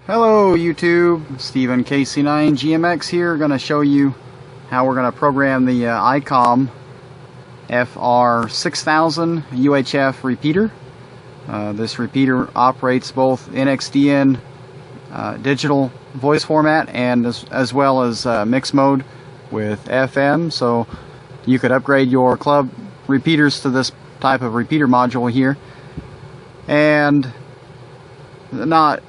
Hello YouTube, Steven KC9GMX here, going to show you how we're going to program the Icom FR6000 UHF repeater. This repeater operates both NXDN digital voice format and as well as mix mode with FM, so you could upgrade your club repeaters to this type of repeater module here and not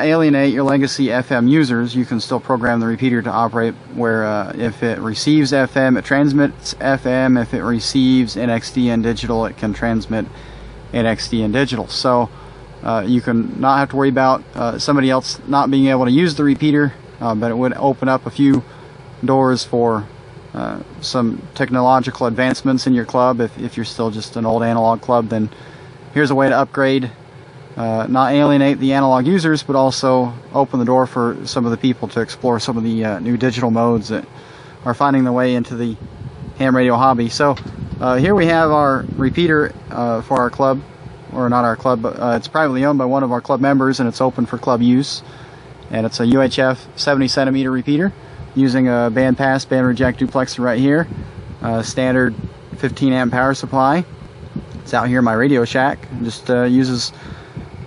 alienate your legacy FM users. You can still program the repeater to operate where if it receives FM, it transmits FM. If it receives NXDN digital, it can transmit NXDN digital. So you can not have to worry about somebody else not being able to use the repeater, but it would open up a few doors for some technological advancements in your club. If you're still just an old analog club, then here's a way to upgrade. Not alienate the analog users, but also open the door for some of the people to explore some of the new digital modes that are finding their way into the ham radio hobby. So here we have our repeater for our club, or not our club, but it's privately owned by one of our club members, and it's open for club use. And it's a UHF 70 centimeter repeater using a band pass, band reject duplexer right here. Standard 15 amp power supply. It's out here in my Radio Shack. It just uses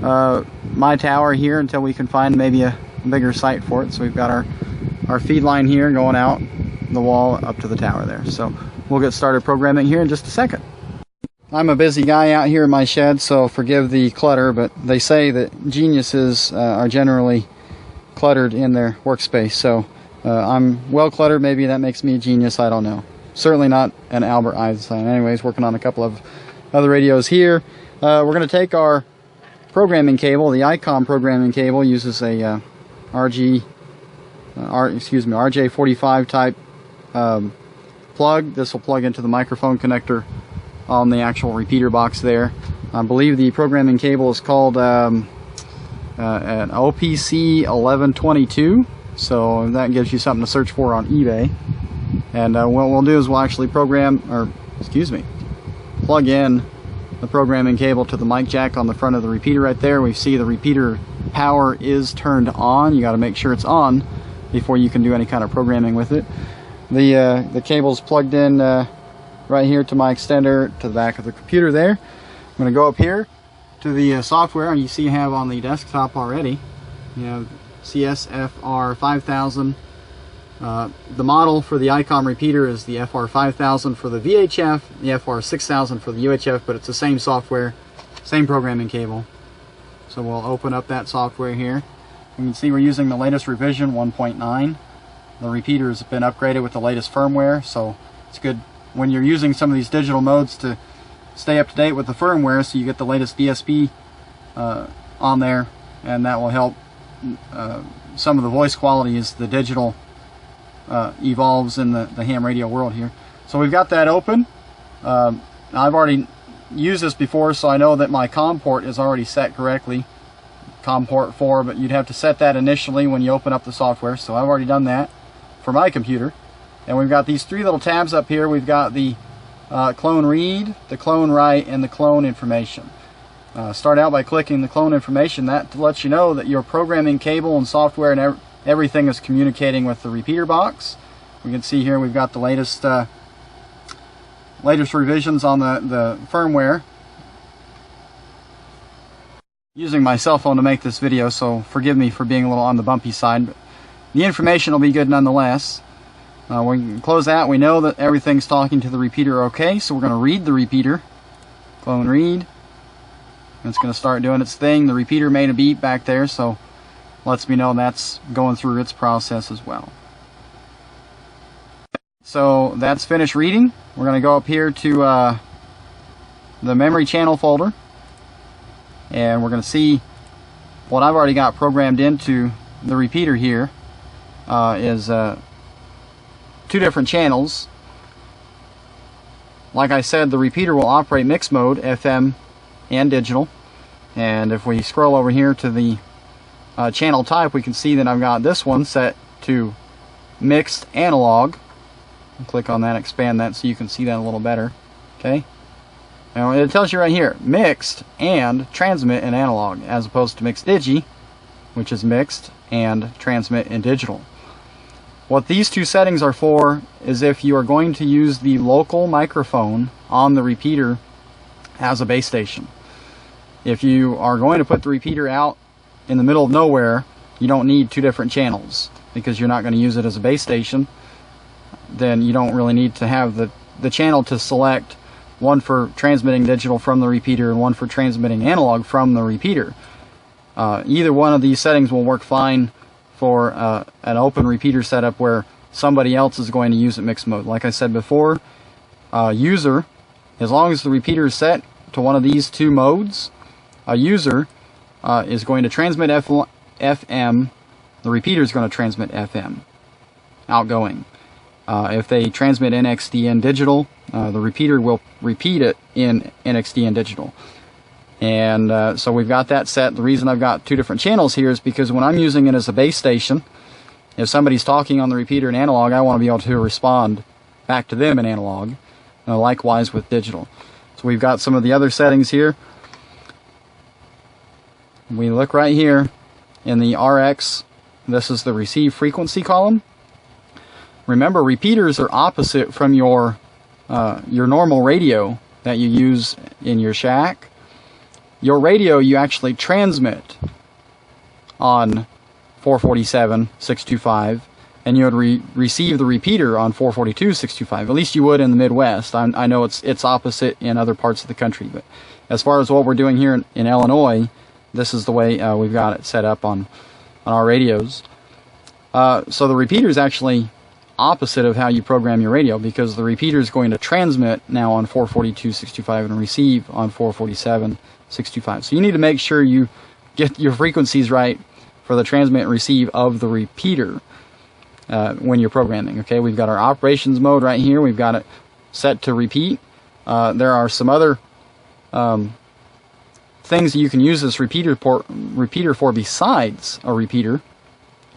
my tower here until we can find maybe a bigger site for it. So we've got our feed line here going out the wall up to the tower there. So we'll get started programming here in just a second. I'm a busy guy out here in my shed, so forgive the clutter, but they say that geniuses are generally cluttered in their workspace. So I'm well cluttered. Maybe that makes me a genius, I don't know. Certainly not an Albert Einstein. Anyways, working on a couple of other radios here. We're going to take our programming cable. The Icom programming cable uses a RJ45 type plug. This will plug into the microphone connector on the actual repeater box there. I believe the programming cable is called an OPC 1122, so that gives you something to search for on eBay. And what we'll do is we'll actually plug in the programming cable to the mic jack on the front of the repeater right there. We see the repeater power is turned on. You got to make sure it's on before you can do any kind of programming with it. The cable's plugged in right here to my extender to the back of the computer there. I'm going to go up here to the software, and you see you have on the desktop already, you have FR6000. The model for the Icom repeater is the FR5000 for the VHF, the FR6000 for the UHF, but it's the same software, same programming cable. So we'll open up that software here. You can see we're using the latest revision 1.9. The repeater has been upgraded with the latest firmware, so it's good when you're using some of these digital modes to stay up to date with the firmware, so you get the latest DSP on there, and that will help some of the voice quality as the digital evolves in the ham radio world here. So we've got that open. I've already used this before, so I know that my COM port is already set correctly, COM port 4, but you'd have to set that initially when you open up the software, so I've already done that for my computer. And we've got these three little tabs up here. We've got the clone read, the clone write, and the clone information. Start out by clicking the clone information. That lets you know that your programming cable and software and everything is communicating with the repeater box. We can see here we've got the latest revisions on the firmware. Using my cell phone to make this video, so forgive me for being a little on the bumpy side, but the information will be good nonetheless. We can close that. We know that everything's talking to the repeater okay, so we're going to read the repeater. Clone read. It's going to start doing its thing. The repeater made a beep back there, so lets me know that's going through its process as well. So that's finished reading. We're going to go up here to the memory channel folder, and we're going to see what I've already got programmed into the repeater here is two different channels. Like I said, the repeater will operate mix mode, FM and digital, and if we scroll over here to the channel type, we can see that I've got this one set to mixed analog. I'll click on that, expand that so you can see that a little better. Okay, now it tells you right here, mixed and transmit in analog, as opposed to mixed digi which is mixed, and transmit in digital. What these two settings are for is if you are going to use the local microphone on the repeater as a base station. If you are going to put the repeater out in the middle of nowhere, you don't need two different channels because you're not going to use it as a base station. Then you don't really need to have the channel to select one for transmitting digital from the repeater and one for transmitting analog from the repeater. Either one of these settings will work fine for an open repeater setup where somebody else is going to use it mixed mode. Like I said before, user, as long as the repeater is set to one of these two modes, a user is going to transmit FM, the repeater is going to transmit FM, outgoing. If they transmit NXDN digital, the repeater will repeat it in NXDN digital. And so we've got that set. The reason I've got two different channels here is because when I'm using it as a base station, if somebody's talking on the repeater in analog, I want to be able to respond back to them in analog. Likewise with digital. So we've got some of the other settings here. We look right here in the RX. This is the receive frequency column. Remember, repeaters are opposite from your normal radio that you use in your shack. Your radio you actually transmit on 447, 625, and you would receive the repeater on 442, 625. At least you would in the Midwest. I know it's opposite in other parts of the country, but as far as what we're doing here in Illinois, this is the way we've got it set up on our radios. So the repeater is actually opposite of how you program your radio, because the repeater is going to transmit now on 442, 625 and receive on 447, 625. So you need to make sure you get your frequencies right for the transmit and receive of the repeater when you're programming. Okay, we've got our operations mode right here. We've got it set to repeat. There are some other things that you can use this repeater for besides a repeater,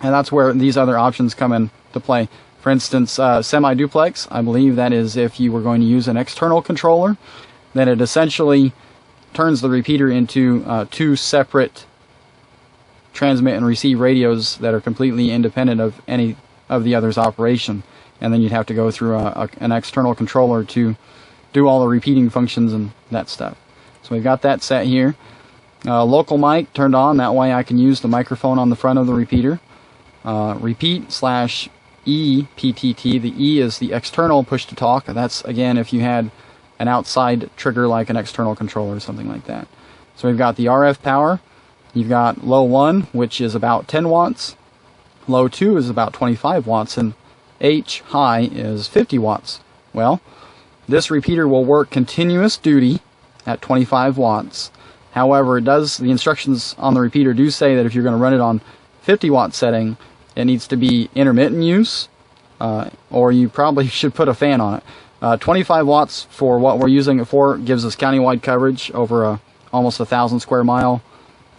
and that's where these other options come into play. For instance, semi-duplex, I believe that is if you were going to use an external controller, then it essentially turns the repeater into two separate transmit and receive radios that are completely independent of any of the other's operation, and then you'd have to go through an external controller to do all the repeating functions and that stuff. So we've got that set here. Local mic turned on, that way I can use the microphone on the front of the repeater. Repeat / EPTT, the E is the external push to talk. That's again if you had an outside trigger like an external controller or something like that. So we've got the RF power. You've got low 1, which is about 10 watts. Low 2 is about 25 watts. And H high is 50 watts. Well, this repeater will work continuous duty at 25 watts. However, the instructions on the repeater do say that if you're going to run it on 50 watt setting, it needs to be intermittent use, or you probably should put a fan on it. 25 watts for what we're using it for gives us countywide coverage over almost 1,000 square mile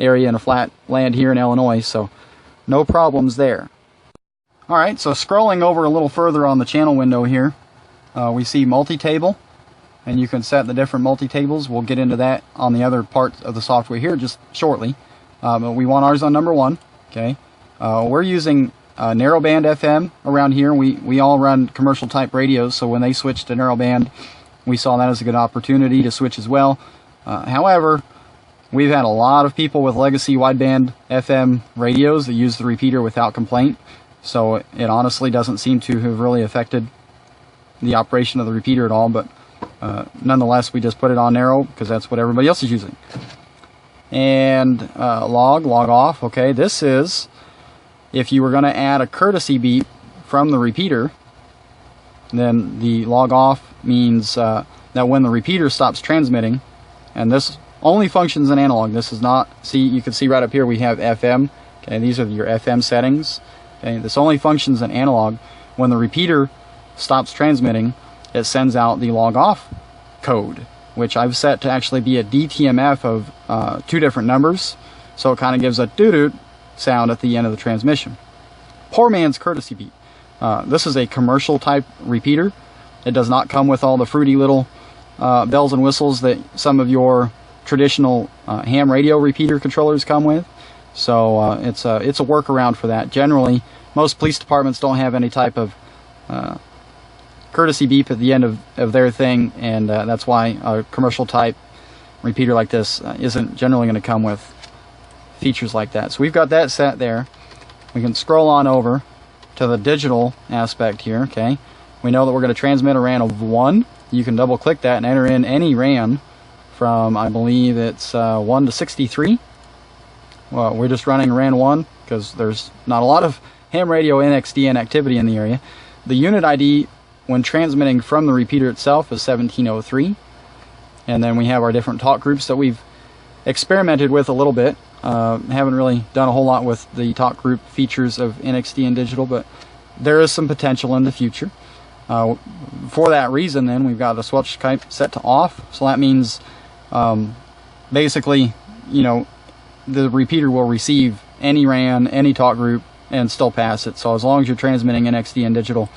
area in a flat land here in Illinois, so no problems there. Alright, so scrolling over a little further on the channel window here, we see multi-table, and you can set the different multi-tables. We'll get into that on the other part of the software here just shortly. But we want ours on number 1. Okay, we're using narrowband FM around here. We all run commercial type radios, so when they switched to narrowband, we saw that as a good opportunity to switch as well. However, we've had a lot of people with legacy wideband FM radios that use the repeater without complaint, so it honestly doesn't seem to have really affected the operation of the repeater at all, but nonetheless we just put it on narrow because that's what everybody else is using. And log off. Okay, this is if you were going to add a courtesy beep from the repeater, then the log off means that when the repeater stops transmitting, and this only functions in analog. This is not, see, you can see right up here we have FM. Okay, these are your FM settings. Okay, this only functions in analog. When the repeater stops transmitting, it sends out the log off code, which I've set to actually be a DTMF of 2 different numbers, so it kind of gives a doo-doo sound at the end of the transmission. Poor man's courtesy beep. This is a commercial type repeater. It does not come with all the fruity little bells and whistles that some of your traditional ham radio repeater controllers come with. So it's a workaround for that. Generally, most police departments don't have any type of courtesy beep at the end of their thing, and that's why a commercial type repeater like this isn't generally going to come with features like that. So we've got that set there. We can scroll on over to the digital aspect here. Okay, we know that we're going to transmit a RAN of 1. You can double click that and enter in any RAN from, I believe it's 1 to 63. Well, we're just running RAN 1 because there's not a lot of ham radio NXDN activity in the area. The unit ID when transmitting from the repeater itself is 1703. And then we have our different talk groups that we've experimented with a little bit. Haven't really done a whole lot with the talk group features of NXDN digital, but there is some potential in the future. For that reason, then, we've got the switch type set to off. So that means basically, you know, the repeater will receive any RAN, any talk group, and still pass it. So as long as you're transmitting NXDN digital,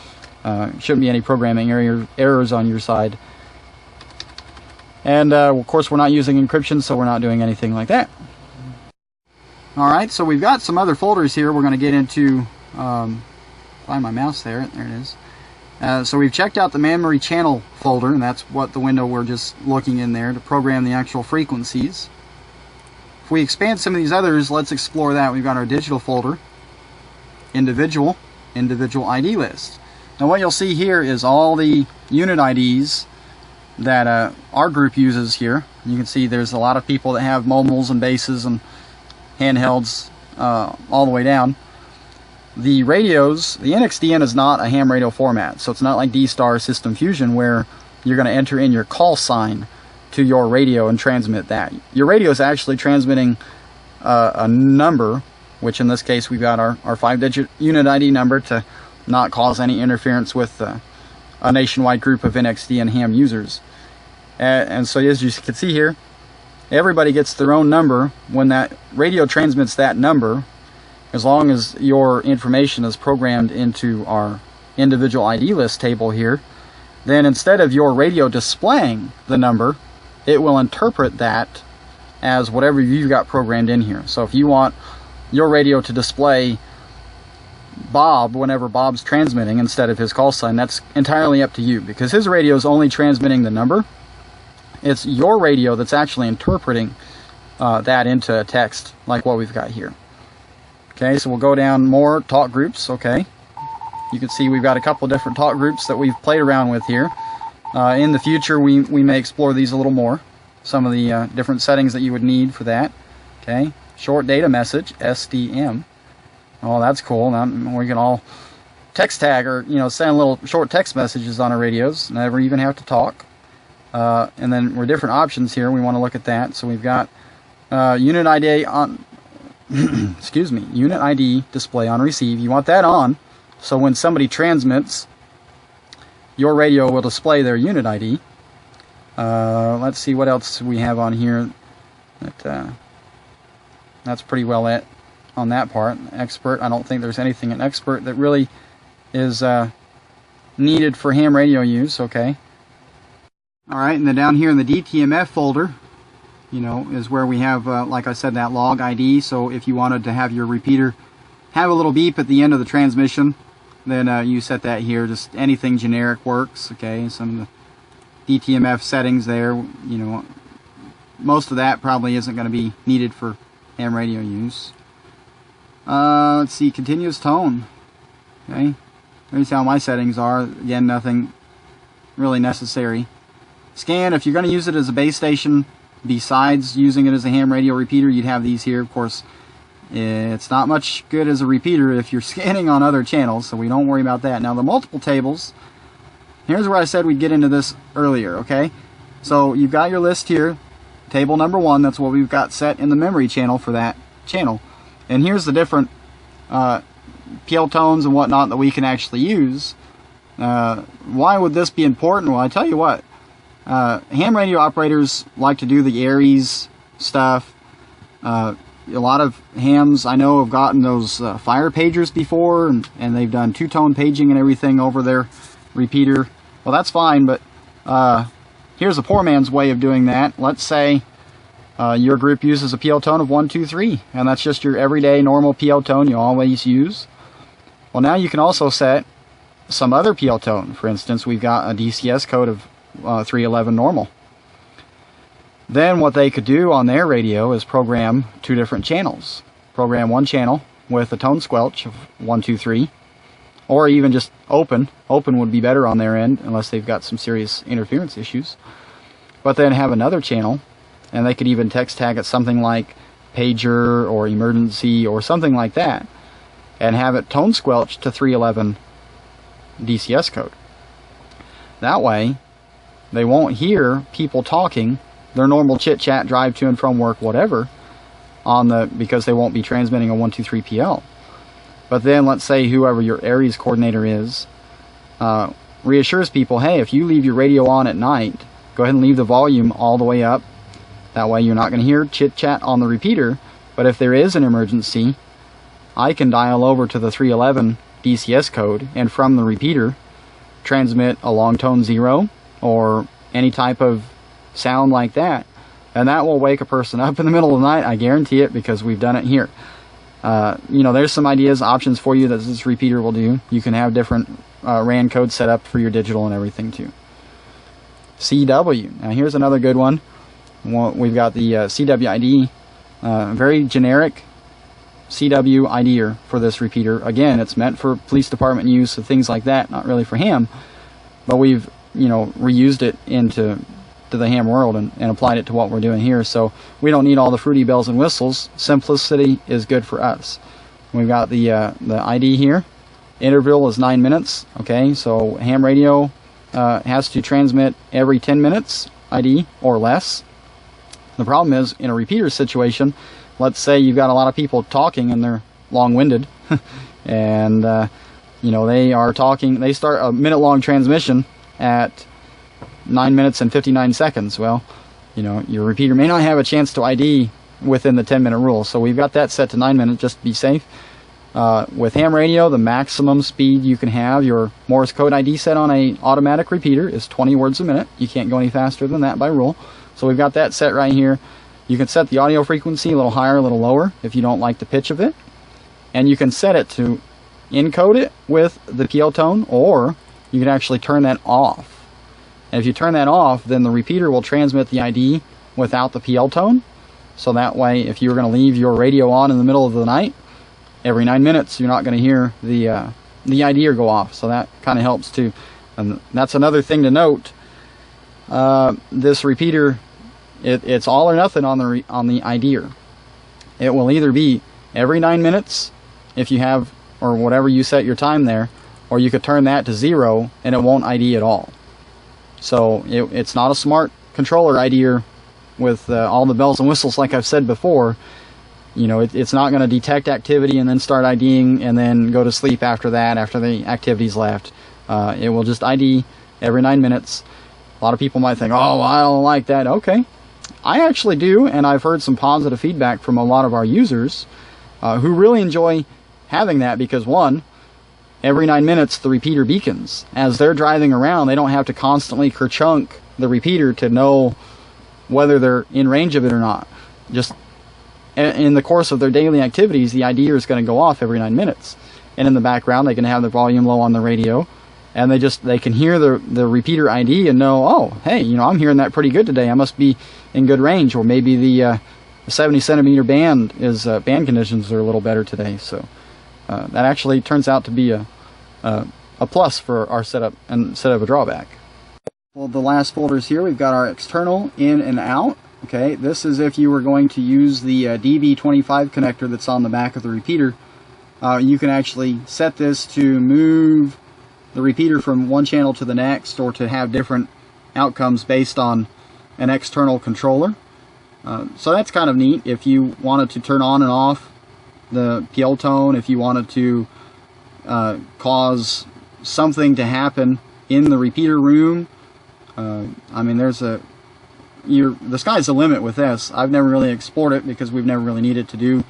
shouldn't be any programming errors on your side. And of course, we're not using encryption, so we're not doing anything like that. Alright, so we've got some other folders here we're going to get into. Find my mouse there. There it is. So we've checked out the memory channel folder, and that's what the window we're just looking in there to program the actual frequencies. If we expand some of these others, let's explore that. We've got our digital folder, individual ID list. Now what you'll see here is all the unit IDs that our group uses here. You can see there's a lot of people that have mobiles and bases and handhelds all the way down. The radios, the NXDN is not a ham radio format, so it's not like D-Star System Fusion where you're going to enter in your call sign to your radio and transmit that. Your radio is actually transmitting a number, which in this case we've got our 5-digit unit ID number to not cause any interference with a nationwide group of NXDN ham users. And so as you can see here, everybody gets their own number. When that radio transmits that number, as long as your information is programmed into our individual ID list table here, then instead of your radio displaying the number, it will interpret that as whatever you've got programmed in here. So if you want your radio to display Bob whenever Bob's transmitting instead of his call sign, that's entirely up to you, because his radio is only transmitting the number. It's your radio that's actually interpreting that into a text like what we've got here. Okay, so we'll go down more talk groups. Okay, you can see we've got a couple different talk groups that we've played around with here. In the future, we may explore these a little more. Some of the different settings that you would need for that. Okay, short data message, SDM. Oh, that's cool. Now we can all text tag or, you know, send little short text messages on our radios. Never even have to talk. And then we're different options here. We want to look at that. So we've got unit ID on. Excuse me. Unit ID display on receive. You want that on, so when somebody transmits, your radio will display their unit ID. Let's see what else we have on here. That's pretty well it on that part. Expert, I don't think there's anything in expert that really is needed for ham radio use. Okay. Alright, and then down here in the DTMF folder, you know, is where we have, like I said, that log ID. So if you wanted to have your repeater have a little beep at the end of the transmission, then you set that here. Just anything generic works. Okay, some of the DTMF settings there, you know, most of that probably isn't going to be needed for ham radio use. Let's see, continuous tone. Okay, here's how my settings are. Again, nothing really necessary. Scan, if you're going to use it as a base station, besides using it as a ham radio repeater, you'd have these here. Of course, it's not much good as a repeater if you're scanning on other channels, so we don't worry about that. Now, the multiple tables, here's where I said we'd get into this earlier, okay? So you've got your list here, table number 1, that's what we've got set in the memory channel for that channel. And here's the different PL tones and whatnot that we can actually use. Why would this be important? Well, I tell you what, ham radio operators like to do the Aries stuff. A lot of hams I know have gotten those fire pagers before, and they've done two-tone paging and everything over their repeater. Well, that's fine, but here's a poor man's way of doing that. Let's say your group uses a PO tone of 123, and that's just your everyday normal PO tone you always use. Well, now you can also set some other PO tone. For instance, we've got a DCS code of 311 normal. Then what they could do on their radio is program two different channels. Program one channel with a tone squelch of 123, or even just open. Open would be better on their end unless they've got some serious interference issues. But then have another channel, and they could even text tag it something like pager or emergency or something like that, and have it tone squelch to 311 DCS code. That way they won't hear people talking their normal chit chat, drive to and from work, whatever, because they won't be transmitting a 123 PL. But then let's say whoever your Aries coordinator is reassures people, hey, if you leave your radio on at night, go ahead and leave the volume all the way up. That way you're not going to hear chit chat on the repeater, but if there is an emergency, I can dial over to the 311 DCS code and from the repeater transmit a long tone 0 or any type of sound like that, and that will wake a person up in the middle of the night. I guarantee it, because we've done it here. You know, there's some ideas, options for you that this repeater will do. You can have different RAN codes set up for your digital and everything too. CW. Now here's another good one. We've got the CWID, very generic CW IDer for this repeater. Again, it's meant for police department use and things like that, not really for ham, but we've, you know, reused it into the ham world and applied it to what we're doing here. So we don't need all the fruity bells and whistles. Simplicity is good for us. We've got the ID here. Interval is 9 minutes. Okay, so ham radio has to transmit every 10 minutes ID or less. The problem is, in a repeater situation, let's say you've got a lot of people talking and they're long-winded, and you know, they are talking. They start a minute-long transmission at 9 minutes and 59 seconds. Well, you know, your repeater may not have a chance to ID within the 10-minute rule, so we've got that set to 9 minutes just to be safe. With ham radio, the maximum speed you can have your Morse code ID set on a automatic repeater is 20 words a minute. You can't go any faster than that by rule. So we've got that set right here. You can set the audio frequency a little higher, a little lower if you don't like the pitch of it. And you can set it to encode it with the PL tone, or you can actually turn that off. And if you turn that off, then the repeater will transmit the ID without the PL tone. So that way, if you were going to leave your radio on in the middle of the night, every 9 minutes you're not going to hear the IDer go off. So that kind of helps too. And that's another thing to note. This repeater, it's all or nothing on the IDer. It will either be every 9 minutes if you have, or whatever you set your time there, or you could turn that to 0 and it won't ID at all. So it's not a smart controller IDer with all the bells and whistles like I've said before. You know, it's not going to detect activity and then start IDing and then go to sleep after that, after the activity's left. It will just ID every 9 minutes. A lot of people might think, oh, I don't like that. Okay. I actually do, and I've heard some positive feedback from a lot of our users who really enjoy having that, because one, every 9 minutes the repeater beacons. As they're driving around, they don't have to constantly kerchunk the repeater to know whether they're in range of it or not. Just in the course of their daily activities, the IDer is going to go off every 9 minutes. And in the background, they can have the volume low on the radio, and they can hear the repeater ID and know, oh, hey, you know, I'm hearing that pretty good today. I must be in good range. Or maybe the 70 centimeter band conditions are a little better today. So that actually turns out to be a plus for our setup instead of a drawback. Well, the last folders here, we've got our external in and out. Okay, this is if you were going to use the DB25 connector that's on the back of the repeater. You can actually set this to move the repeater from one channel to the next, or to have different outcomes based on an external controller. So that's kind of neat. If you wanted to turn on and off the PL tone, if you wanted to cause something to happen in the repeater room, I mean, the sky's the limit with this. I've never really explored it because we've never really needed to do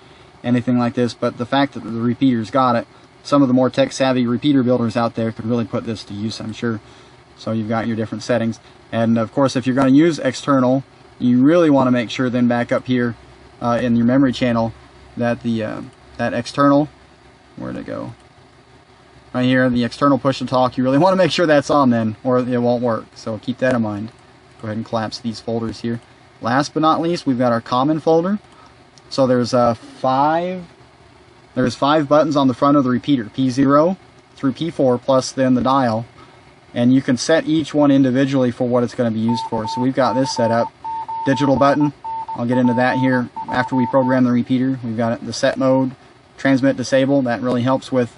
anything like this, but the fact that the repeater's got it, some of the more tech-savvy repeater builders out there could really put this to use, I'm sure. So you've got your different settings. And of course, if you're going to use external, you really want to make sure then back up here in your memory channel that the that external, where'd it go? Right here, the external push to talk, you really want to make sure that's on then, or it won't work. So keep that in mind. Go ahead and collapse these folders here. Last but not least, we've got our common folder. So there's five buttons on the front of the repeater, P0 through P4 plus then the dial, and you can set each one individually for what it's going to be used for. So we've got this set up. Digital button, I'll get into that here after we program the repeater. We've got the set mode, transmit disable. That really helps with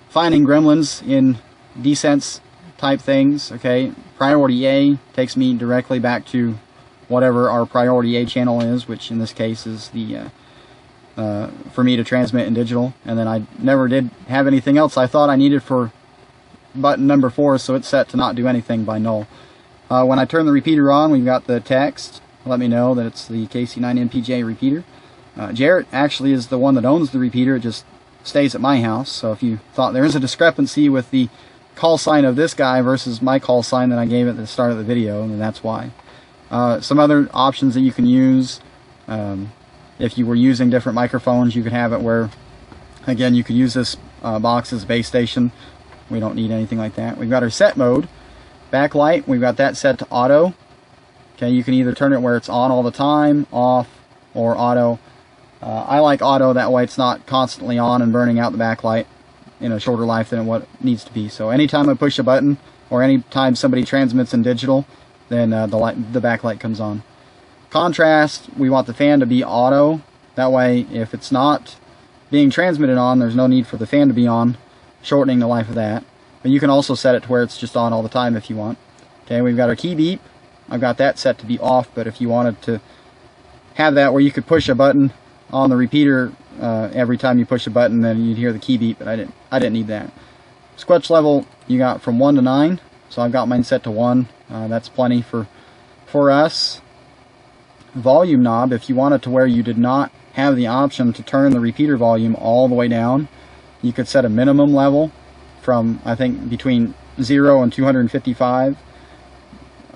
finding gremlins in desense type things. Okay, priority A takes me directly back to whatever our priority A channel is, which in this case is the for me to transmit in digital. And then I never did have anything else I thought I needed for button number 4, so it's set to not do anything by null. When I turn the repeater on, we've got the text. Let me know that it's the KC9MPJ repeater. Jarrett actually is the one that owns the repeater. It just stays at my house. So if you thought there is a discrepancy with the call sign of this guy versus my call sign that I gave at the start of the video, then that's why. Some other options that you can use, if you were using different microphones, you could have it where, again, you could use this box as a base station. We don't need anything like that. We've got our set mode. Backlight, we've got that set to auto. Okay, you can either turn it where it's on all the time, off, or auto. I like auto, that way it's not constantly on and burning out the backlight in a shorter life than what it needs to be. So anytime I push a button, or anytime somebody transmits in digital, then the backlight comes on. Contrast, we want the fan to be auto. That way, if it's not being transmitted on, there's no need for the fan to be on, shortening the life of that. But you can also set it to where it's just on all the time if you want. Okay, we've got our key beep. I've got that set to be off, but if you wanted to have that where you could push a button on the repeater every time you push a button, then you'd hear the key beep, but I didn't need that. Squelch level, you got from 1 to 9, so I've got mine set to 1. That's plenty for us. Volume knob, if you wanted to where you did not have the option to turn the repeater volume all the way down, you could set a minimum level from, I think, between 0 and 255.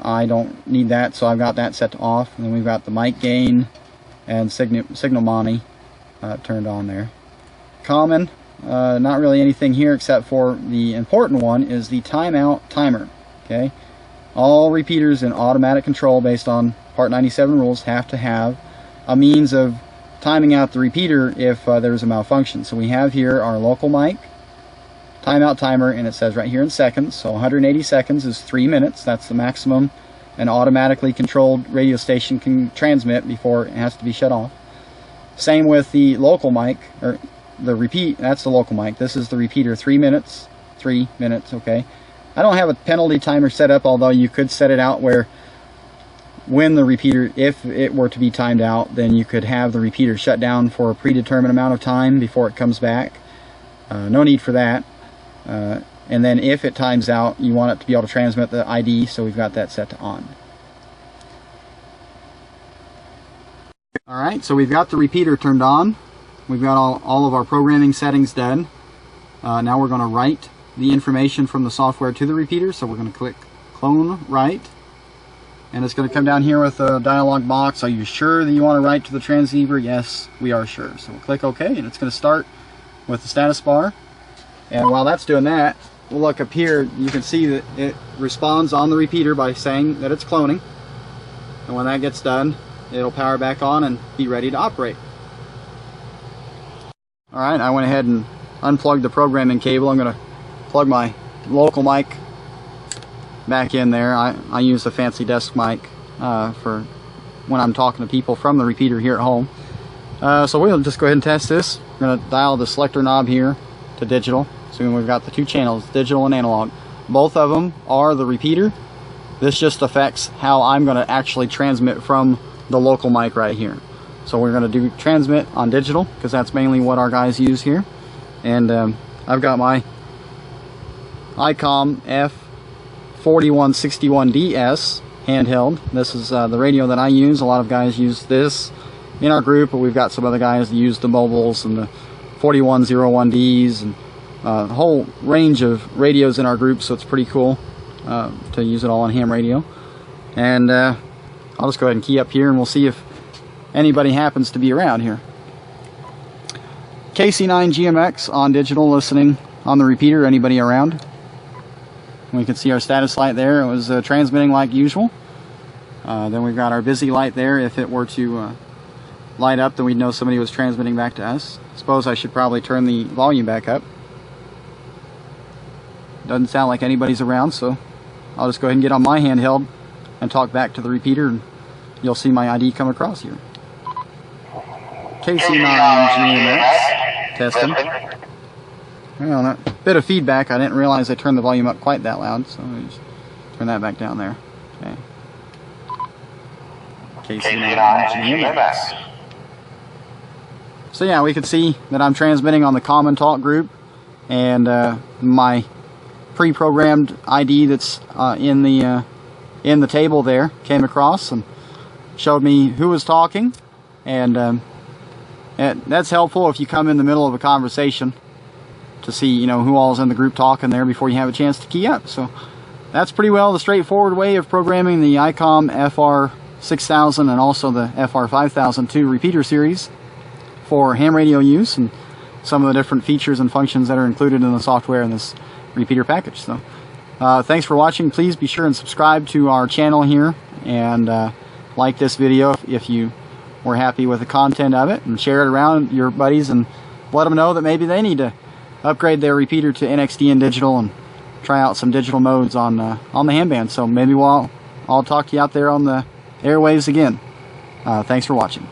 I don't need that, so I've got that set to off. And then we've got the mic gain and signal moni turned on there. Common, not really anything here except for the important one is the timeout timer. Okay, all repeaters in automatic control based on Part 97 rules have to have a means of timing out the repeater if there's a malfunction. So we have here our local mic timeout timer, and it says right here in seconds. So 180 seconds is 3 minutes. That's the maximum an automatically controlled radio station can transmit before it has to be shut off. Same with the local mic, or the repeat. That's the local mic. This is the repeater. 3 minutes. 3 minutes. Okay. I don't have a penalty timer set up, although you could set it out where when the repeater, if it were to be timed out, then you could have the repeater shut down for a predetermined amount of time before it comes back. No need for that. And then if it times out, you want it to be able to transmit the ID, so we've got that set to on. Alright, so we've got the repeater turned on. We've got all of our programming settings done. Now we're going to write the information from the software to the repeater, so we're going to click Clone Write. And it's going to come down here with a dialog box. Are you sure that you want to write to the transceiver? Yes, we are sure. So we'll click OK, and it's going to start with the status bar. And while that's doing that, we'll look up here. You can see that it responds on the repeater by saying that it's cloning. And when that gets done, it'll power back on and be ready to operate. Alright, I went ahead and unplugged the programming cable. I'm going to plug my local mic back in there. I use a fancy desk mic for when I'm talking to people from the repeater here at home. So we'll just go ahead and test this. I'm going to dial the selector knob here to digital. So we've got the two channels, digital and analog. Both of them are the repeater. This just affects how I'm going to actually transmit from the local mic right here. So we're going to do transmit on digital because that's mainly what our guys use here. And I've got my Icom FR6000 handheld. This is the radio that I use. A lot of guys use this in our group, but we've got some other guys that use the mobiles and the 4101Ds and a whole range of radios in our group, so it's pretty cool to use it all on ham radio. And I'll just go ahead and key up here and we'll see if anybody happens to be around here. KC9GMX on digital, listening on the repeater. Anybody around? We can see our status light there. It was transmitting like usual. Then we've got our busy light there. If it were to light up, then we'd know somebody was transmitting back to us. Suppose I should probably turn the volume back up. Doesn't sound like anybody's around, so I'll just go ahead and get on my handheld and talk back to the repeater, and you'll see my ID come across here. KC9GMX, testing. Well, a bit of feedback. I didn't realize I turned the volume up quite that loud, so let me just turn that back down there. Okay. KC9GMX. So yeah, we can see that I'm transmitting on the Common Talk group, and my pre-programmed ID that's in the table there came across and showed me who was talking, and that's helpful if you come in the middle of a conversation to see, you know, who all's in the group talking there before you have a chance to key up. So that's pretty well the straightforward way of programming the Icom FR6000 and also the FR5002 repeater series for ham radio use, and some of the different features and functions that are included in the software in this repeater package. So thanks for watching. Please be sure and subscribe to our channel here, and like this video if you were happy with the content of it, and share it around your buddies and let them know that maybe they need to upgrade their repeater to NXDN digital and try out some digital modes on the ham band. So maybe I'll talk to you out there on the airwaves again. Thanks for watching.